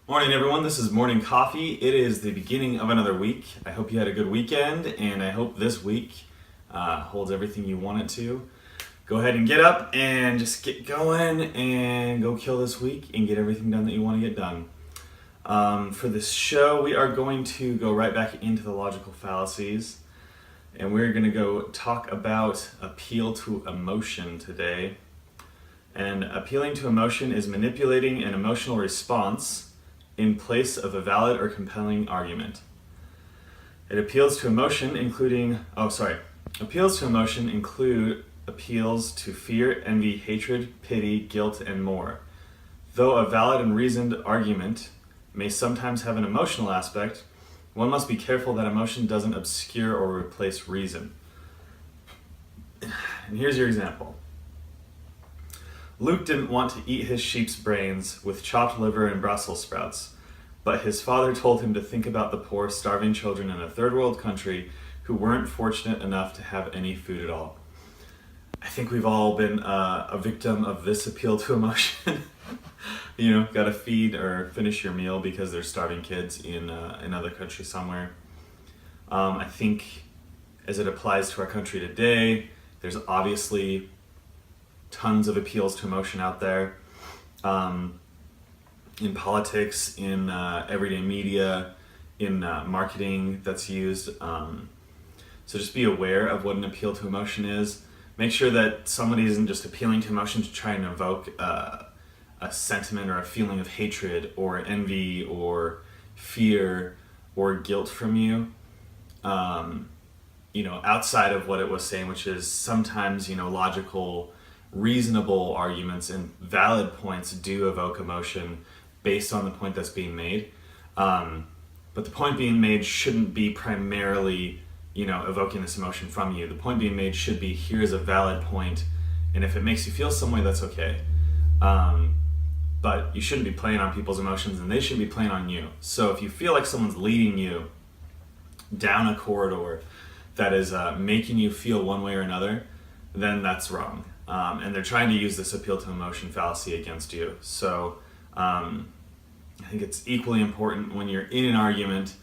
Morning everyone, this is Morning Coffee. It is the beginning of another week. I hope you had a good weekend and I hope this week holds everything you want it to. Go ahead and get up and just get going and go kill this week and get everything done that you want to get done. For this show, we are going to go right back into the logical fallacies and we're going to go talk about appeal to emotion today. And appealing to emotion is manipulating an emotional response in place of a valid or compelling argument. It appeals to emotion appeals to emotion include appeals to fear, envy, hatred, pity, guilt, and more. Though a valid and reasoned argument may sometimes have an emotional aspect, one must be careful that emotion doesn't obscure or replace reason. And here's your example. Luke didn't want to eat his sheep's brains with chopped liver and Brussels sprouts, but his father told him to think about the poor, starving children in a third world country who weren't fortunate enough to have any food at all. I think we've all been a victim of this appeal to emotion. Gotta feed or finish your meal because there's starving kids in another country somewhere. I think as it applies to our country today, there's obviously tons of appeals to emotion out there, in politics, in everyday media, in marketing that's used. So just be aware of what an appeal to emotion is. Make sure that somebody isn't just appealing to emotion to try and evoke a sentiment or a feeling of hatred or envy or fear or guilt from you. Outside of what it was saying, which is sometimes, logical, reasonable arguments and valid points do evoke emotion based on the point that's being made. But the point being made shouldn't be primarily, evoking this emotion from you. The point being made should be, here's a valid point, and if it makes you feel some way, that's okay. But you shouldn't be playing on people's emotions, and they should be playing on you. So if you feel like someone's leading you down a corridor that is making you feel one way or another, then that's wrong. And they're trying to use this appeal to emotion fallacy against you. So I think it's equally important when you're in an argument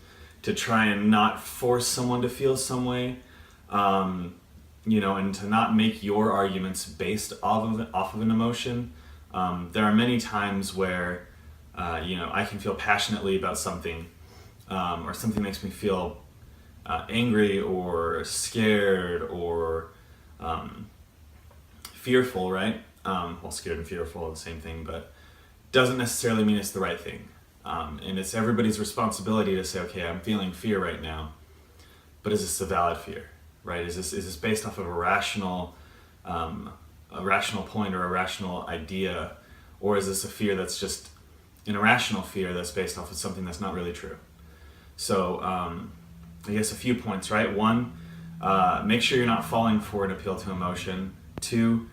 to try and not force someone to feel some way, and to not make your arguments based off of an emotion. There are many times where, I can feel passionately about something, or something makes me feel angry or scared or fearful, right? Scared and fearful are the same thing, but doesn't necessarily mean it's the right thing. And it's everybody's responsibility to say, okay, I'm feeling fear right now, but is this a valid fear, right? Is this based off of a rational point or a rational idea, or is this a fear that's just an irrational fear that's based off of something that's not really true? So I guess a few points, right? One, make sure you're not falling for an appeal to emotion. Two,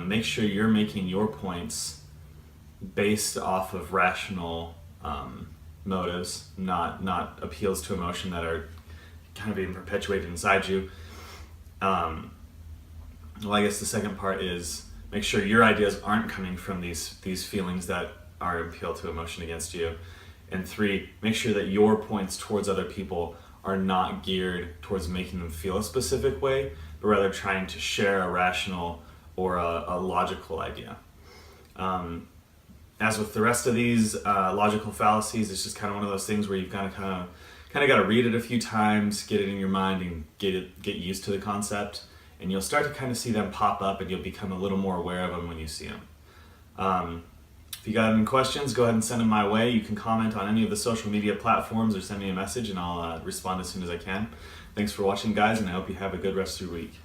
make sure you're making your points based off of rational motives, not appeals to emotion that are kind of being perpetuated inside you. I guess the second part is make sure your ideas aren't coming from these feelings that are appeal to emotion against you. And three, make sure that your points towards other people are not geared towards making them feel a specific way, but rather trying to share a rational or a logical idea. As with the rest of these logical fallacies, it's just kind of one of those things where you've kind of got to read it a few times, get it in your mind, and get used to the concept, and you'll start to kind of see them pop up, and you'll become a little more aware of them when you see them. If you got any questions, go ahead and send them my way. You can comment on any of the social media platforms or send me a message, and I'll respond as soon as I can. Thanks for watching, guys, and I hope you have a good rest of your week.